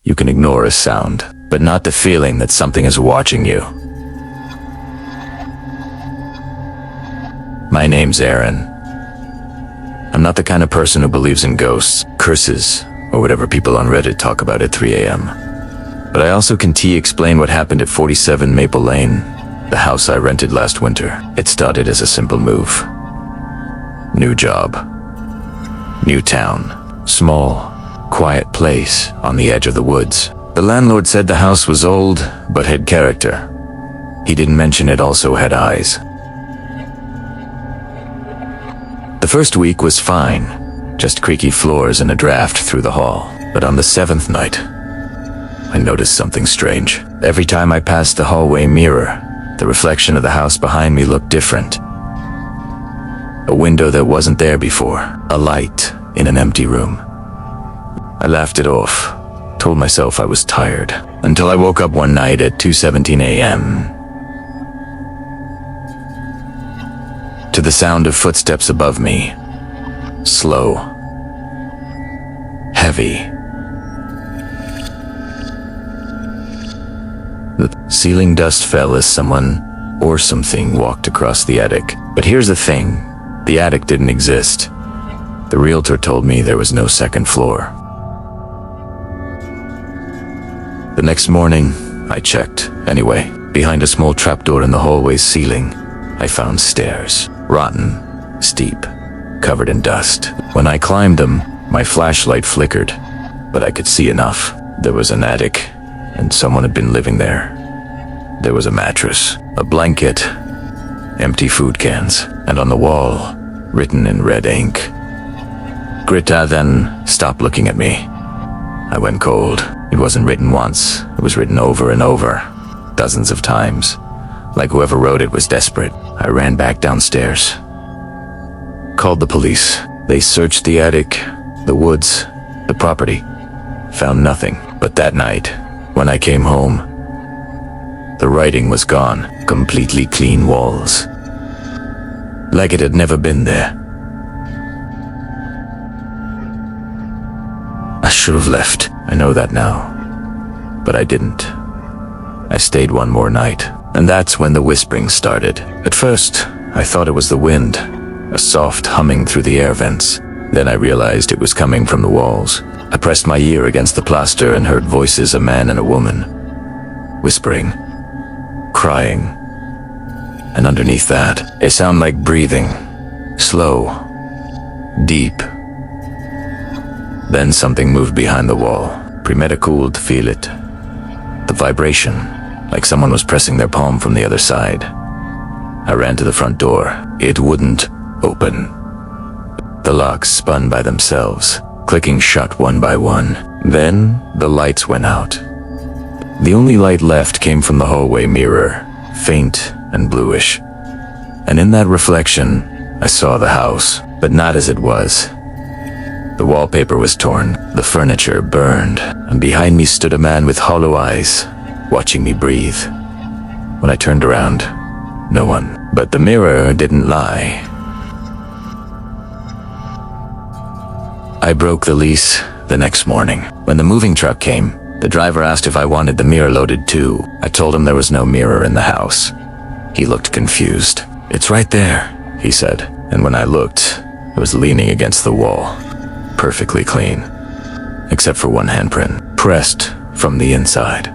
You can ignore a sound, but not the feeling that something is watching you. My name's Aaron. I'm not the kind of person who believes in ghosts, curses, or whatever people on Reddit talk about at 3 a.m. But I also can explain what happened at 47 Maple Lane, the house I rented last winter. It started as a simple move. New job. New town. Small, quiet place on the edge of the woods. The landlord said the house was old, but had character. He didn't mention it also had eyes. The first week was fine, just creaky floors and a draft through the hall. But on the 7th night, I noticed something strange. Every time I passed the hallway mirror, the reflection of the house behind me looked different. A window that wasn't there before, a light in an empty room. I laughed it off, told myself I was tired, until I woke up one night at 2:17 a.m. to the sound of footsteps above me. Slow. Heavy. The ceiling dust fell as someone or something walked across the attic. But here's the thing. The attic didn't exist. The realtor told me there was no second floor. The next morning, I checked. Anyway, behind a small trapdoor in the hallway's ceiling, I found stairs. Rotten, steep, covered in dust. When I climbed them, my flashlight flickered, but I could see enough. There was an attic, and someone had been living there. There was a mattress, a blanket, empty food cans, and on the wall, written in red ink, "Grita, then stop looking at me." I went cold. It wasn't written once, it was written over and over, dozens of times. Like whoever wrote it was desperate. I ran back downstairs. Called the police. They searched the attic, the woods, the property. Found nothing. But that night, when I came home, the writing was gone. Completely clean walls. Like it had never been there. I should have left. I know that now. But I didn't. I stayed one more night. And that's when the whispering started. At first, I thought it was the wind, a soft humming through the air vents. Then I realized it was coming from the walls. I pressed my ear against the plaster and heard voices, a man and a woman, whispering, crying. And underneath that, a sound like breathing, slow, deep. Then something moved behind the wall. Premedicool to feel it. The vibration, like someone was pressing their palm from the other side. I ran to the front door. It wouldn't open. The locks spun by themselves, clicking shut one by one. Then the lights went out. The only light left came from the hallway mirror, faint and bluish. And in that reflection, I saw the house, but not as it was. The wallpaper was torn, the furniture burned, and behind me stood a man with hollow eyes, watching me breathe. When I turned around, no one. But the mirror didn't lie. I broke the lease the next morning. When the moving truck came, the driver asked if I wanted the mirror loaded too. I told him there was no mirror in the house. He looked confused. "It's right there," he said. And when I looked, it was leaning against the wall, perfectly clean, except for one handprint, pressed from the inside.